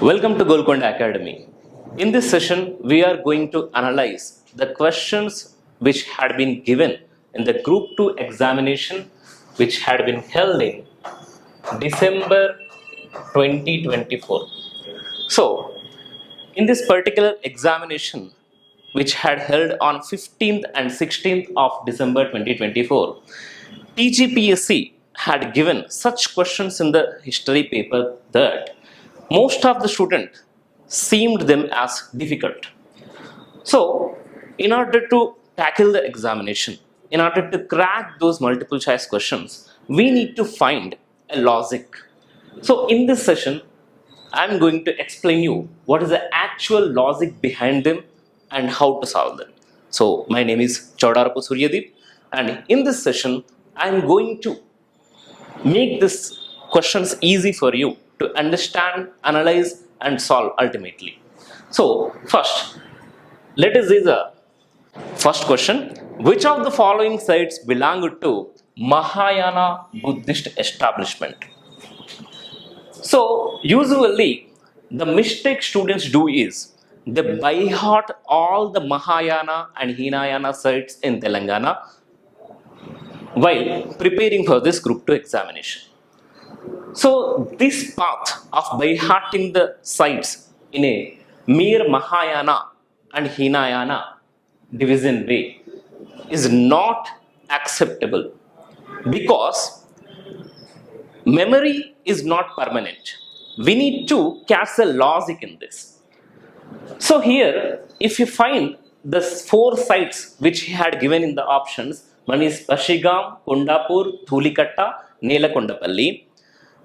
Welcome to Golconda Academy. In this session, we are going to analyze the questions which had been given in the Group 2 examination which had been held in December 2024. So, in this particular examination which had held on 15th and 16th of December 2024, TGPSC had given such questions in the history paper that most of the students seemed them as difficult. So, in order to tackle the examination, in order to crack those multiple choice questions, we need to find a logic. So, in this session, I'm going to explain you what is the actual logic behind them and how to solve them. So, my name is Chaudarapu Suryadeep, and in this session, I'm going to make these questions easy for you to understand, analyze, and solve ultimately. So, first, let us see the first question. Which of the following sites belong to Mahayana Buddhist establishment? So, usually, the mistake students do is they by heart all the Mahayana and Hinayana sites in Telangana while preparing for this Group 2 examination. So, this path of by hearting the sites in a mere Mahayana and Hinayana division way is not acceptable because memory is not permanent. We need to catch the logic in this. So, here, if you find the four sites which he had given in the options, one is Pashigam, Kondapur, Thulikatta, Nelakondapalli.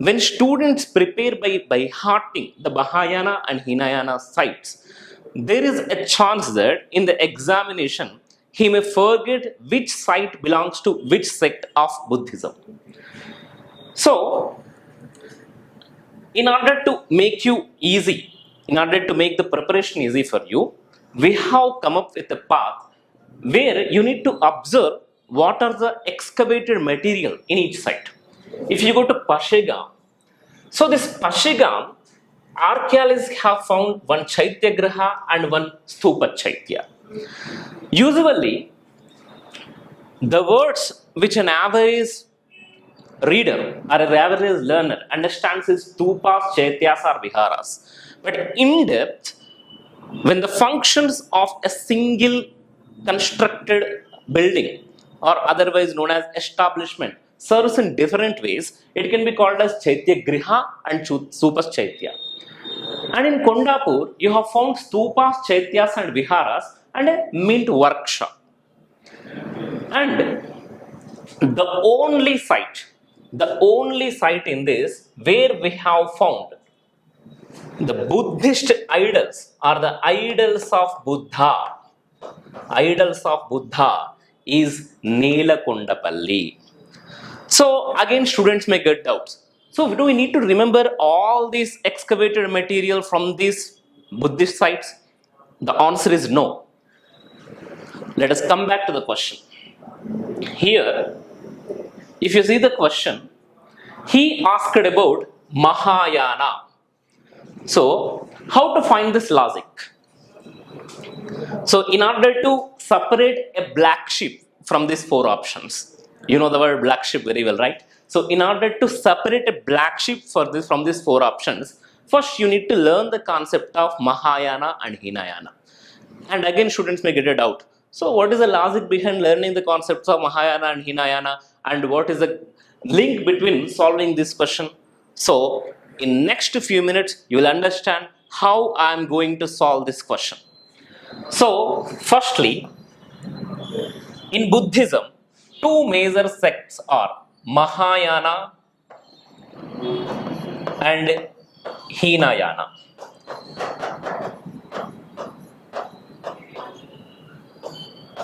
When students prepare by hearting the Mahayana and Hinayana sites, there is a chance that in the examination he may forget which site belongs to which sect of Buddhism. So, in order to make you easy, in order to make the preparation easy for you, we have come up with a path where you need to observe what are the excavated material in each site. If you go to Pashigam, so this Pashigam, archaeologists have found one Chaitya Graha and one Stupa Chaitya. Usually, the words which an average reader or an average learner understands is Stupas, Chaityas or Viharas. But in depth, when the functions of a single constructed building or otherwise known as establishment serves in different ways, it can be called as Chaitya Griha and Stupas Chaitya. And in Kondapur, you have found Stupas, Chaityas and Viharas and a mint workshop. And the only site in this where we have found the Buddhist idols or the idols of Buddha is Nelakondapalli. So again students may get doubts. So do we need to remember all these excavated material from these Buddhist sites? The answer is no. Let us come back to the question. Here, if you see the question, he asked about Mahayana. So, how to find this logic? So, in order to separate a black sheep from these four options, you know the word black sheep very well, right? So, in order to separate a black sheep from these four options, first you need to learn the concept of Mahayana and Hinayana. And again, students may get a doubt. So, what is the logic behind learning the concepts of Mahayana and Hinayana, and what is the link between solving this question? So, in next few minutes, you will understand how I am going to solve this question. So, firstly, in Buddhism, two major sects are Mahayana and Hinayana.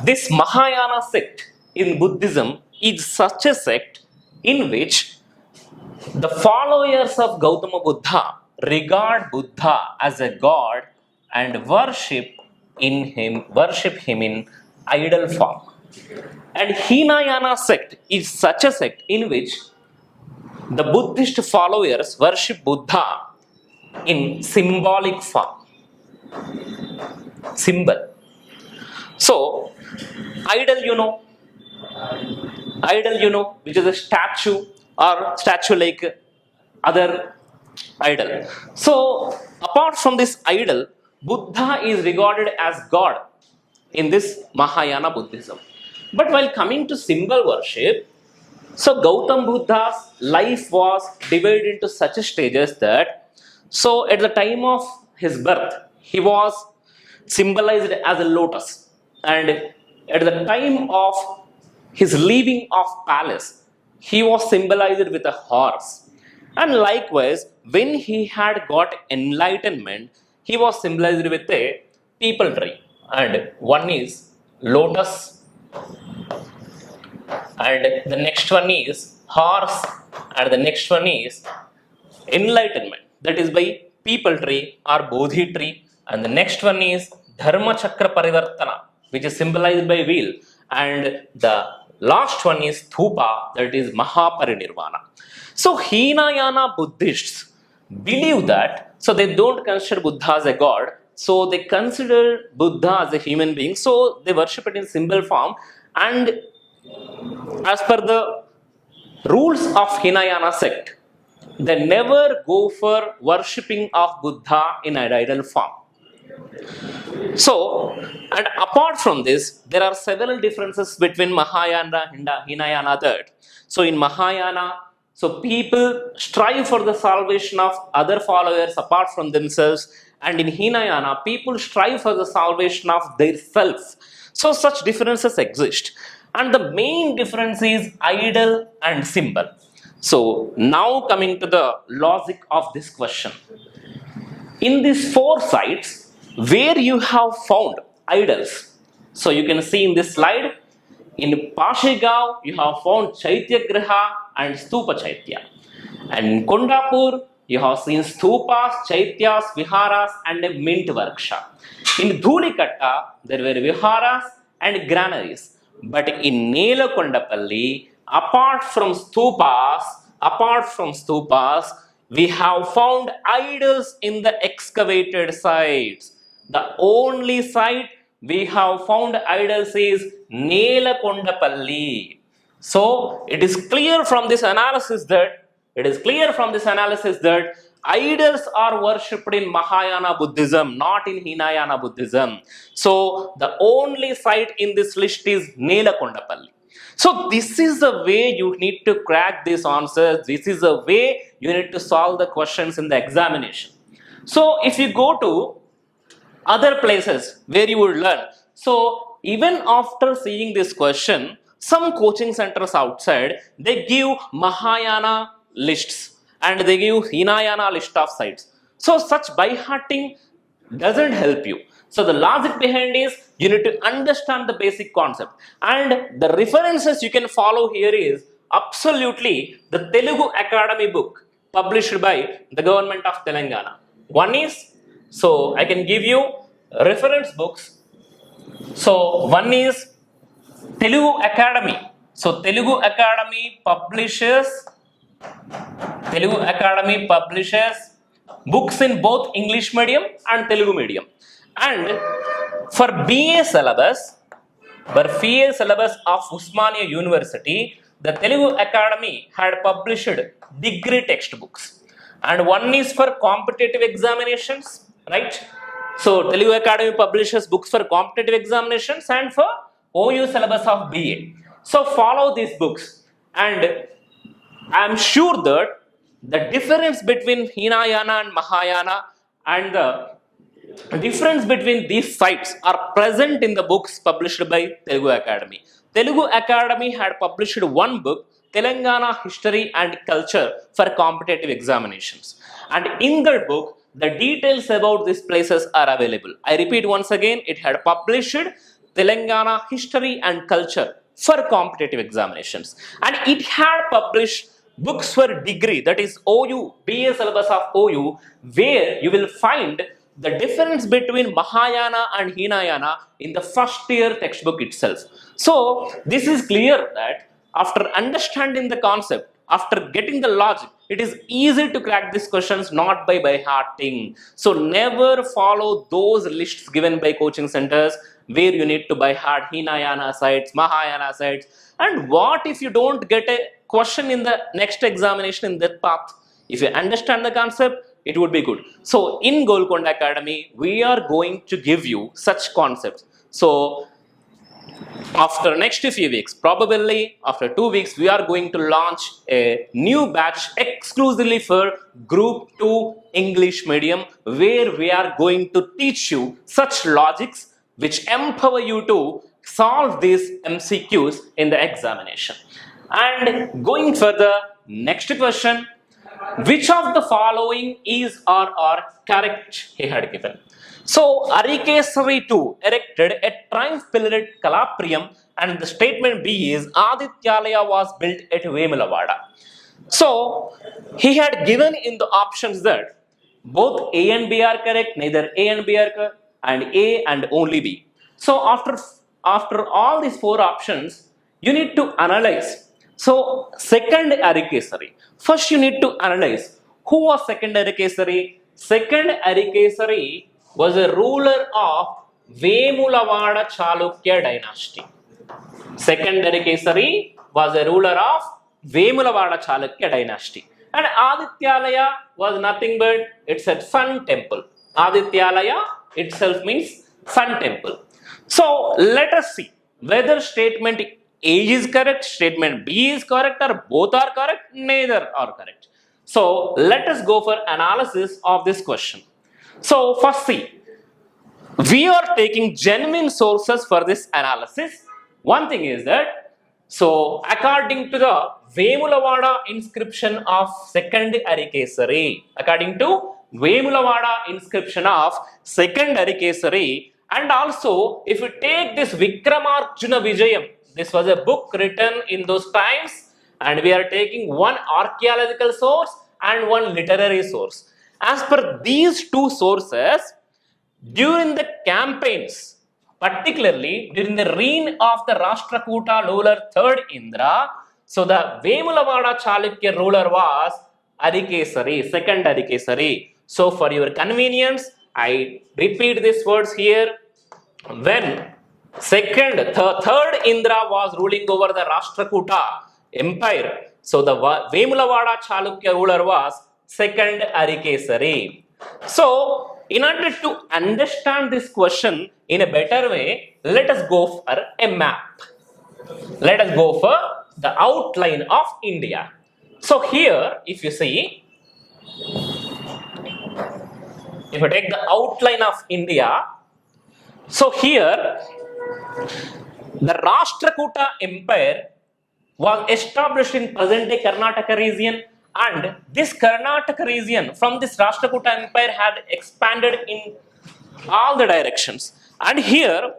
This Mahayana sect in Buddhism is such a sect in which the followers of Gautama Buddha regard Buddha as a god and worship him in idol form. And Hinayana sect is such a sect in which the Buddhist followers worship Buddha in symbolic form. Symbol. So, idol, which is a statue or statue like other idol. So, apart from this idol, Buddha is regarded as God in this Mahayana Buddhism. But while coming to symbol worship, so Gautam Buddha's life was divided into such stages that, so at the time of his birth, he was symbolized as a lotus, and at the time of his leaving of palace, he was symbolized with a horse. And likewise, when he had got enlightenment, he was symbolized with a peepal tree. And one is lotus, and the next one is horse, and the next one is enlightenment, that is by peepal tree or bodhi tree, and the next one is dharma chakra parivartana, which is symbolized by wheel, and the last one is thupa, that is mahaparinirvana. So Hinayana Buddhists believe that, so they don't consider Buddha as a god, so they consider Buddha as a human being, so they worship it in symbol form. And as per the rules of Hinayana sect, they never go for worshipping of Buddha in an idol form. So, and apart from this, there are several differences between Mahayana and Hinayana that. So in Mahayana, so people strive for the salvation of other followers apart from themselves, and in Hinayana, people strive for the salvation of their self. So such differences exist. And the main difference is idol and symbol. So now coming to the logic of this question. In these four sites where you have found idols, so you can see in this slide, in Pashegaon you have found Chaitya Griha and Stupa Chaitya. And in Kondapur you have seen Stupas, Chaityas, Viharas and a mint workshop. In Dhulikatta there were Viharas and granaries. But in Nelakondapalli, apart from stupas, we have found idols in the excavated sites. The only site we have found idols is Nelakondapalli. So it is clear from this analysis that idols are worshipped in Mahayana Buddhism, not in Hinayana Buddhism. So the only site in this list is Nelakondapalli. So this is the way you need to crack these answers. This is the way you need to solve the questions in the examination. So if you go to other places where you will learn, so even after seeing this question, some coaching centers outside, they give Mahayana lists and they give Hinayana list of sites. So such by-hearting doesn't help you. So the logic behind is you need to understand the basic concept, and the references you can follow here is absolutely the Telugu Academy book published by the government of Telangana. One is, so I can give you reference books. So one is Telugu Academy. So Telugu Academy publishes books in both English medium and Telugu medium. And for BA syllabus of Usmania University, the Telugu Academy had published degree textbooks. And one is for competitive examinations, right? So Telugu Academy publishes books for competitive examinations and for OU syllabus of BA. So follow these books, and I am sure that the difference between Hinayana and Mahayana and the difference between these sites are present in the books published by Telugu Academy. Telugu Academy had published one book, Telangana History and Culture, for competitive examinations. And in that book, the details about these places are available. I repeat once again, it had published Telangana History and Culture for competitive examinations. And it had published books for degree, that is OU, BA syllabus of OU, where you will find the difference between Mahayana and Hinayana in the first year textbook itself. So this is clear that after understanding the concept, after getting the logic, it is easy to crack these questions not by hearting. So never follow those lists given by coaching centers where you need to by heart Hinayana sites, Mahayana sites. And what if you don't get a question in the next examination in that path? If you understand the concept, it would be good. So in Golconda Academy, we are going to give you such concepts. So after next few weeks, probably after 2 weeks, we are going to launch a new batch exclusively for Group 2 English medium, where we are going to teach you such logics which empower you to solve these MCQs in the examination. And going further, next question, which of the following is or are correct, he had given. So Arikesari II erected a triumph pillar at Kalapriam, and the statement B is Adityalaya was built at Vemulavada. So he had given in the options that both A and B are correct, neither A and B are correct, and A and only B. So after all these four options, you need to analyze. So second Arikesari. First you need to analyze who was second Arikesari. Second Arikesari was a ruler of Vemulavada Chalukya dynasty. Second Arikesari was a ruler of Vemulavada Chalukya dynasty. And Adityalaya was nothing but it's a sun temple. Adityalaya itself means sun temple. So let us see whether statement A is correct, statement B is correct, or both are correct, neither are correct. So let us go for analysis of this question. So first see, we are taking genuine sources for this analysis. One thing is that, so according to the Vemulavada inscription of second Arikesari, according to Vemulavada inscription of second Arikesari, and also if you take this Vikramarjuna Vijayam, this was a book written in those times, and we are taking one archaeological source and one literary source. As per these two sources, during the campaigns, particularly during the reign of the Rashtrakuta ruler 3rd Indra, so the Vemulavada Chalukya ruler was Arikesari, second Arikesari. So for your convenience, I repeat these words here. When third Indra was ruling over the Rashtrakuta empire, so the Vemulavada Chalukya ruler was second Arikesari. So in order to understand this question in a better way, let us go for a map. Let us go for the outline of India. So here, if you see, if you take the outline of India, so here, the Rashtrakuta Empire was established in present-day Karnataka region, and this Karnataka region from this Rashtrakuta Empire had expanded in all the directions. And here,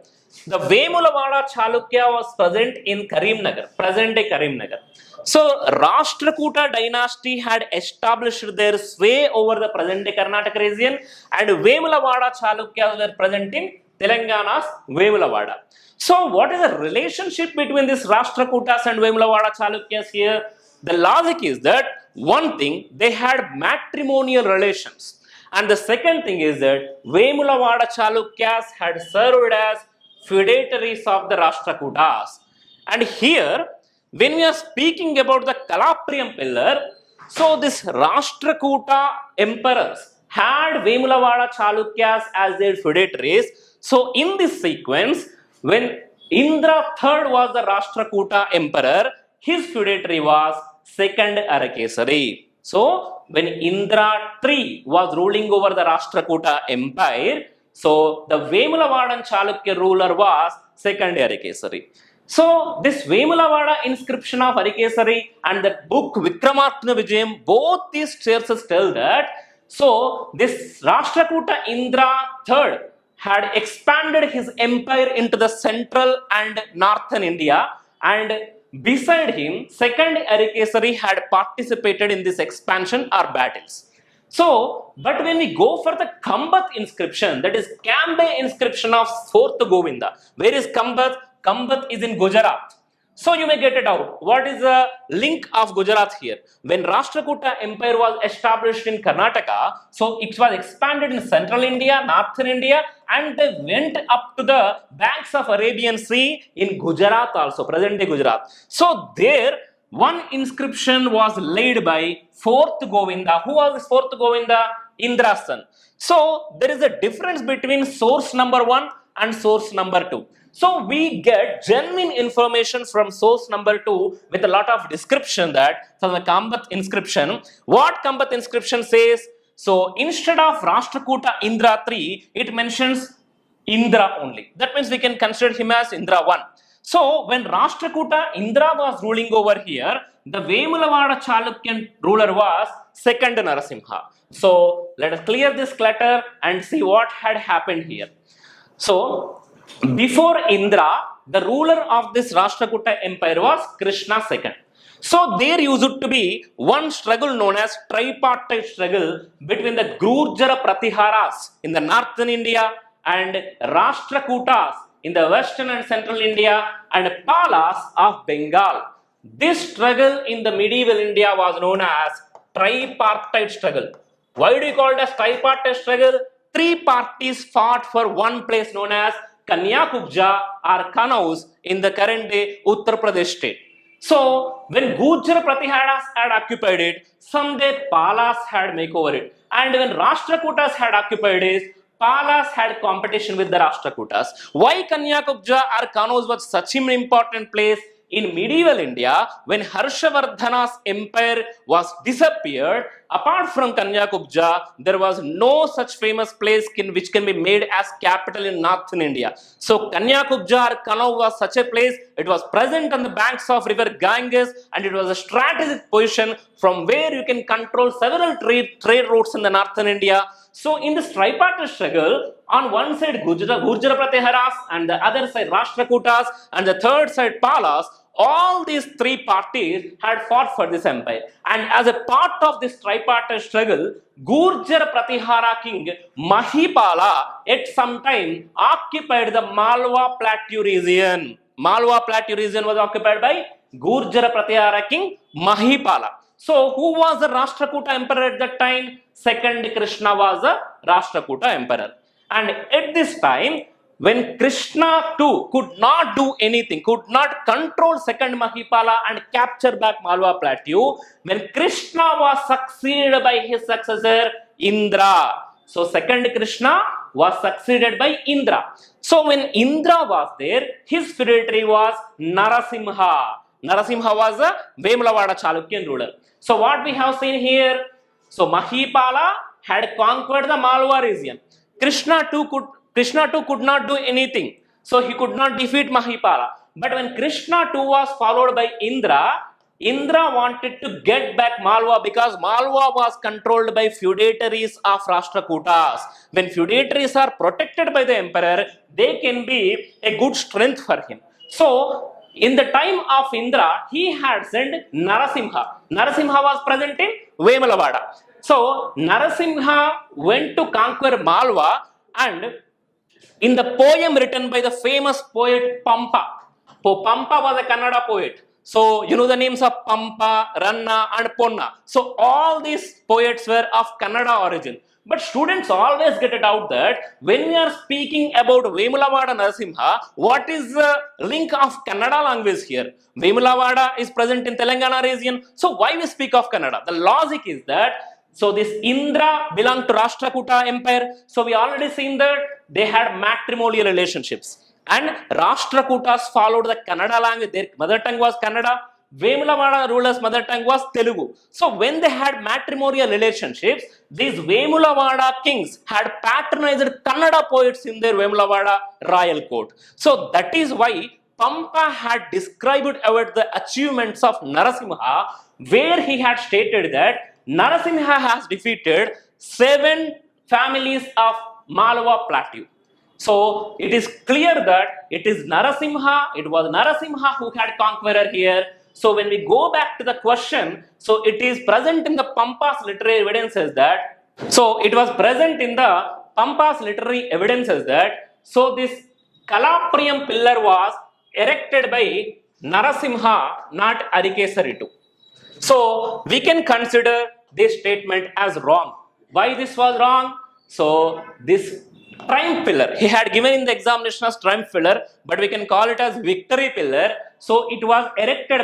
the Vemulavada Chalukya was present in Karimnagar, present-day Karimnagar. So Rashtrakuta dynasty had established their sway over the present-day Karnataka region, and Vemulavada Chalukyas were present in Telangana's Vemulavada. So what is the relationship between these Rashtrakutas and Vemulavada Chalukyas here? The logic is that one thing, they had matrimonial relations, and the second thing is that Vemulavada Chalukyas had served as feudatories of the Rashtrakutas. And here, when we are speaking about the Kalapriam pillar, so this Rashtrakuta emperors had Vemulavada Chalukyas as their feudatories. So in this sequence, when Indra III was the Rashtrakuta emperor, his feudatory was second Arikesari. So when Indra III was ruling over the Rashtrakuta empire, so the Vemulavada Chalukya ruler was second Arikesari. So this Vemulavada inscription of Arikesari and the book Vikramarjuna Vijayam, both these sources tell that, so this Rashtrakuta Indra III had expanded his empire into the central and northern India, and beside him, second Arikesari had participated in this expansion or battles. So, but when we go for the Kambat inscription, that is Kambe inscription of 4th Govinda, where is Kambat? Kambat is in Gujarat. So you may get it out. What is the link of Gujarat here? When Rashtrakuta Empire was established in Karnataka, so it was expanded in central India, northern India, and they went up to the banks of Arabian Sea in Gujarat also, present day Gujarat. So there, one inscription was laid by 4th Govinda. Who was this 4th Govinda? Indra's son. So there is a difference between source number 1 and source number 2. So we get genuine information from source number 2 with a lot of description that from the Kambat inscription. What Kambat inscription says? So instead of Rashtrakuta Indra 3, it mentions Indra only. That means we can consider him as Indra 1. So when Rashtrakuta Indra was ruling over here, the Vemulavada Chalukyan ruler was second Narasimha. So let us clear this clutter and see what had happened here. So before Indra, the ruler of this Rashtrakuta empire was Krishna II. So there used to be one struggle known as tripartite struggle between the Gurjara Pratiharas in the northern India and Rashtrakutas in the western and central India and Palas of Bengal. This struggle in the medieval India was known as tripartite struggle. Why do you call it as tripartite struggle? Three parties fought for one place known as Kanyakubja or Kanaus in the current day Uttar Pradesh state. So when Gujjar Pratiharas had occupied it, someday Palas had makeover it. And when Rashtrakutas had occupied it, Palas had competition with the Rashtrakutas. Why Kanyakubja or Kanaus was such an important place? In medieval India, when Harshavardhana's empire was disappeared, apart from Kanyakubja, there was no such famous place which can be made as capital in northern India. So Kanyakubja or Kanau was such a place. It was present on the banks of river Ganges, and it was a strategic position from where you can control several trade routes in the northern India. So in this tripartite struggle, on one side Gurjara Pratiharas, and the other side Rashtrakutas, and the third side Palas, all these three parties had fought for this empire. And as a part of this tripartite struggle, Gurjara Pratihara king Mahipala at some time occupied the Malwa Plateau region. Malwa Plateau region was occupied by Gurjara Pratihara king Mahipala. So who was the Rashtrakuta emperor at that time? Second Krishna was the Rashtrakuta emperor. And at this time, when Krishna too could not do anything, could not control second Mahipala and capture back Malwa Plateau, when Krishna was succeeded by his successor Indra. So second Krishna was succeeded by Indra. So when Indra was there, his feudatory was Narasimha. Narasimha was a Vemulavada Chalukyan ruler. So what we have seen here, so Mahipala had conquered the Malwa region. Krishna too could not do anything. So he could not defeat Mahipala. But when Krishna too was followed by Indra, Indra wanted to get back Malwa because Malwa was controlled by feudatories of Rashtrakutas. When feudatories are protected by the emperor, they can be a good strength for him. So in the time of Indra, he had sent Narasimha. Narasimha was present in Vemulavada. So Narasimha went to conquer Malwa, and in the poem written by the famous poet Pampa. Pampa was a Kannada poet. So you know the names of Pampa, Ranna and Ponna. So all these poets were of Kannada origin. But students always get it out that when we are speaking about Vemulavada Narasimha, what is the link of Kannada language here? Vemulavada is present in Telangana region. So why we speak of Kannada? The logic is that, so this Indra belonged to Rashtrakuta empire. So we already seen that they had matrimonial relationships. And Rashtrakutas followed the Kannada language. Their mother tongue was Kannada. Vemulavada rulers' mother tongue was Telugu. So when they had matrimonial relationships, these Vemulavada kings had patronized Kannada poets in their Vemulavada royal court. So that is why Pampa had described about the achievements of Narasimha, where he had stated that Narasimha has defeated 7 families of Malwa Plateau. So it is clear that it was Narasimha who had conqueror here. So when we go back to the question, so it is present in the Pampa's literary evidences that, so this Kalapriyam pillar was erected by Narasimha, not Arikesari too. So we can consider this statement as wrong. Why this was wrong? So this triumph pillar, he had given in the examination as triumph pillar, but we can call it as victory pillar. So it was erected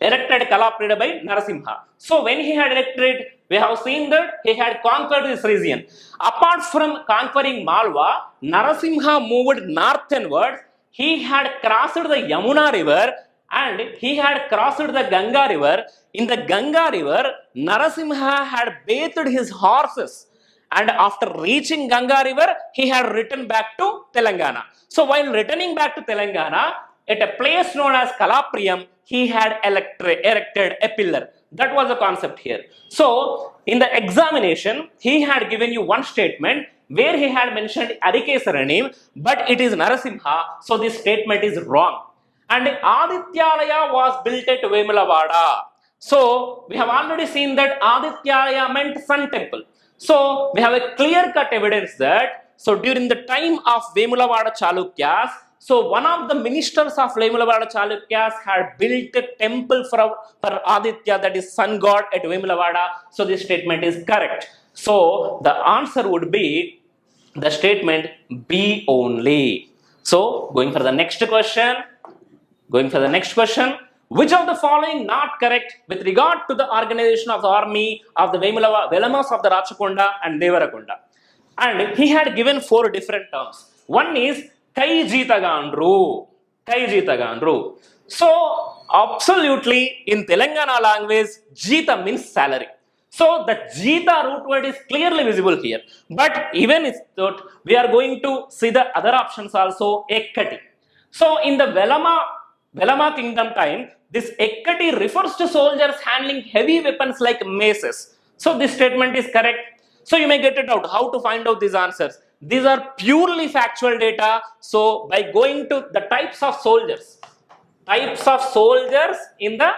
Kalaprida by Narasimha. So when he had erected it, we have seen that he had conquered this region. Apart from conquering Malwa, Narasimha moved northward. He had crossed the Yamuna river and he had crossed the Ganga river. In the Ganga river, Narasimha had bathed his horses. And after reaching Ganga river, he had returned back to Telangana. So while returning back to Telangana, at a place known as Kalapriyam, he had erected a pillar. That was the concept here. So in the examination, he had given you one statement where he had mentioned Arikesara name, but it is Narasimha, so this statement is wrong. And Adityalaya was built at Vemulavada. So we have already seen that Adityalaya meant sun temple. So we have a clear-cut evidence that during the time of Vemulavada Chalukyas, so one of the ministers of Vemulavada Chalukyas had built a temple for Aditya, that is sun god, at Vemulavada. So this statement is correct. So the answer would be the statement B only. So going for the next question. Which of the following not correct with regard to the organization of the army of the Velamas of the Rachakonda and Devarakonda? And he had given 4 different terms. One is Kai Jitagandru. So absolutely in Telangana language, Jita means salary. So the Jita root word is clearly visible here. But even if that, we are going to see the other options also, Ekkati. So in the Velama kingdom time, this Ekkati refers to soldiers handling heavy weapons like maces. So this statement is correct. So you may get it out. How to find out these answers? These are purely factual data. So by going to the types of soldiers in the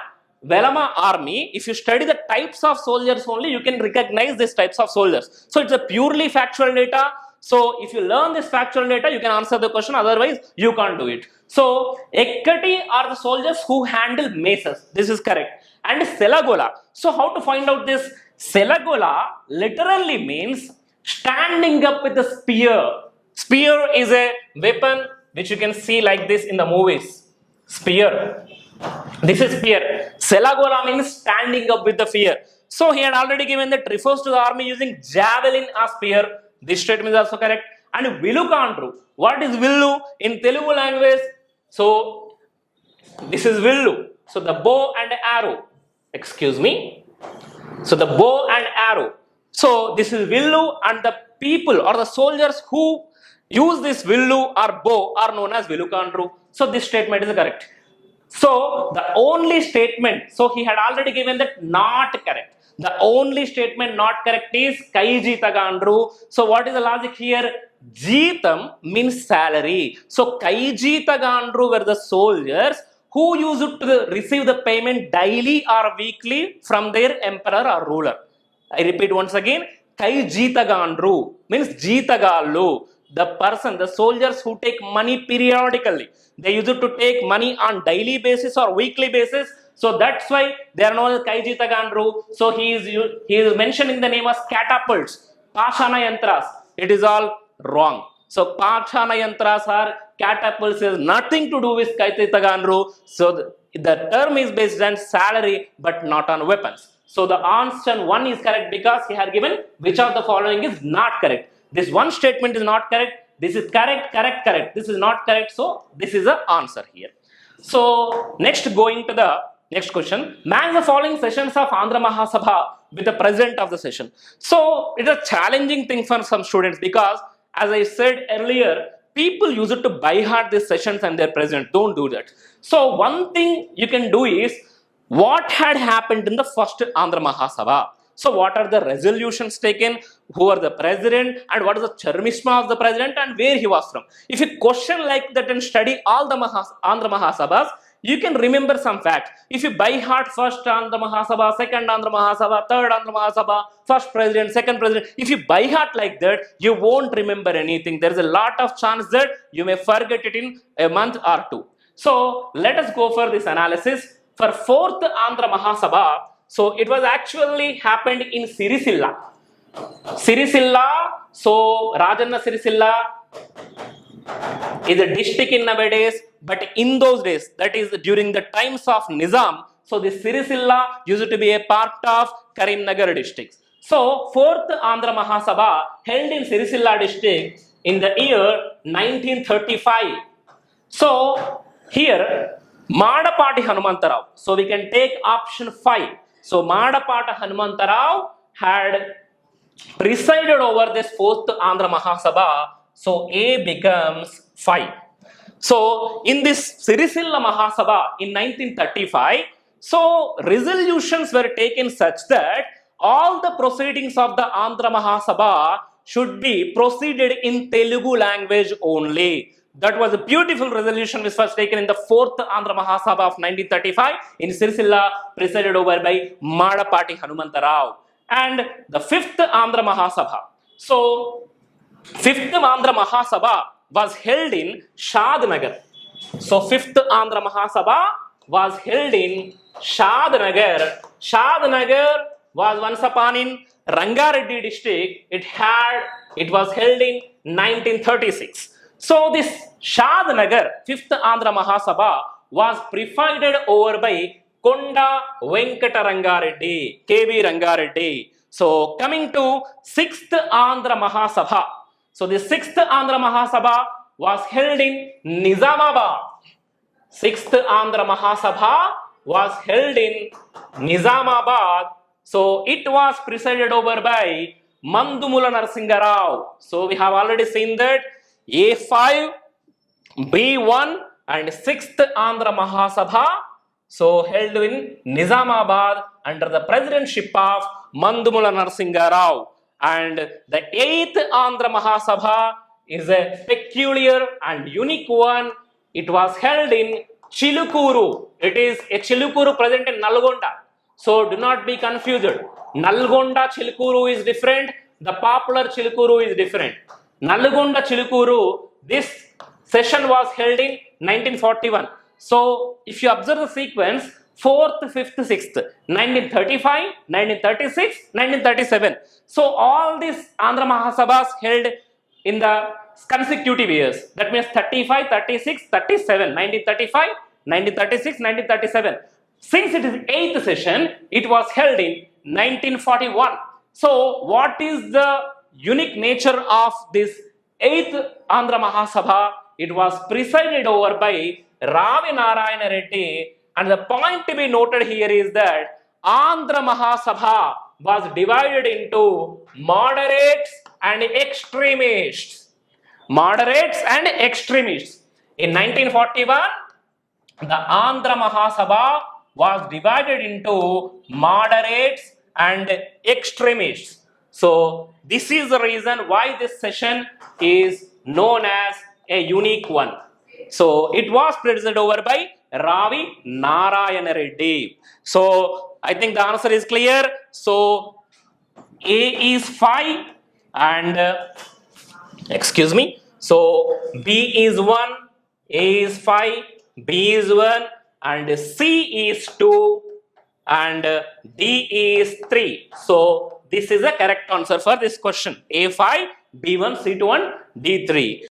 Velama army, if you study the types of soldiers only, you can recognize these types of soldiers. So it's a purely factual data. So if you learn this factual data, you can answer the question. Otherwise, you can't do it. So Ekkati are the soldiers who handle maces. This is correct. And Selagola. So how to find out this? Selagola literally means standing up with a spear. Spear is a weapon which you can see like this in the movies. Spear. This is spear. Selagola means standing up with the spear. So he had already given that refers to the army using javelin as spear. This statement is also correct. And Vilukandru. What is Villu in Telugu language? So this is Villu. So the bow and arrow. Excuse me. So the bow and arrow. So this is Villu, and the people or the soldiers who use this Villu or bow are known as Vilukandru. So this statement is correct. So the only statement, so he had already given that not correct. The only statement not correct is Kai Jitagandru. So what is the logic here? Jitam means salary. So Kai Jitagandru were the soldiers who used to receive the payment daily or weekly from their emperor or ruler. I repeat once again, Kai Jitagandru means Jitagallu. The person, the soldiers who take money periodically. They used to take money on daily basis or weekly basis. So that's why they are known as Kai Jitagandru. So he is mentioning the name as catapults, Pashana Yantras. It is all wrong. So Pashana Yantras or catapults has nothing to do with Kai Jitagandru. So the term is based on salary but not on weapons. So the answer 1 is correct because he had given which of the following is not correct. This one statement is not correct. This is correct. This is not correct. So this is the answer here. So next, going to the next question. Man the following sessions of Andhra Mahasabha with the president of the session. So it's a challenging thing for some students because, as I said earlier, people use it to by heart these sessions and their president. Don't do that. So one thing you can do is what had happened in the first Andhra Mahasabha. So what are the resolutions taken, who are the president, and what is the charmisma of the president and where he was from. If you question like that and study all the Andhra Mahasabhas, you can remember some facts. If you by heart first Andhra Mahasabha, second Andhra Mahasabha, third Andhra Mahasabha, first president, second president, if you by heart like that, you won't remember anything. There is a lot of chance that you may forget it in a month or two. So let us go for this analysis. For 4th Andhra Mahasabha, so it was actually happened in Sirisilla. Sirisilla, so Rajanna Sirisilla is a district in nowadays, but in those days, that is during the times of Nizam, so the Sirisilla used to be a part of Karimnagar district. So 4th Andhra Mahasabha held in Sirisilla district in the year 1935. So here Madapati Hanumantarao. So we can take option 5. So Madapata Hanumantarao had presided over this 4th Andhra Mahasabha. So A becomes 5. So in this Sirisilla Mahasabha in 1935, so resolutions were taken such that all the proceedings of the Andhra Mahasabha should be proceeded in Telugu language only. That was a beautiful resolution which was taken in the 4th Andhra Mahasabha of 1935 in Sirisilla, presided over by Madapati Hanumantarao. And the 5th Andhra Mahasabha. So 5th Andhra Mahasabha was held in Shadnagar. So 5th Andhra Mahasabha was held in Shadnagar. Shadnagar was once upon in Rangareddy district. It was held in 1936. So this Shadnagar 5th Andhra Mahasabha was presided over by Konda Venkata Rangareddy, KB Rangareddy. So coming to 6th Andhra Mahasabha. So the 6th Andhra Mahasabha was held in Nizamabad. 6th Andhra Mahasabha was held in Nizamabad. So it was presided over by Mandumula Narasimha. So we have already seen that A5, B1 and 6th Andhra Mahasabha so held in Nizamabad under the presidency of Mandumula Narasimha Rao. And the 8th Andhra Mahasabha is a peculiar and unique one. It was held in Chilukuru. It is a Chilukuru present in Nalgonda. So do not be confused. Nalgonda Chilukuru is different. The popular Chilukuru is different. Nalgonda Chilukuru, this session was held in 1941. So if you observe the sequence, 4th, 5th, 6th, 1935, 1936, 1937. So all these Andhra Mahasabhas held in the consecutive years. That means 35, 36, 37, 1935, 1936, 1937. Since it is 8th session, it was held in 1941. So what is the unique nature of this 8th Andhra Mahasabha? It was presided over by Ravi Narayana Reddy, and the point to be noted here is that Andhra Mahasabha was divided into moderates and extremists. Moderates and extremists. In 1941, the Andhra Mahasabha was divided into moderates and extremists. So this is the reason why this session is known as a unique one. So it was presided over by Ravi Narayana Reddy. So I think the answer is clear. So A is 5 and excuse me. So B is 1, A is 5, B is 1 and C is 2 and D is 3. So this is the correct answer for this question. A5, B1, C2 and D3.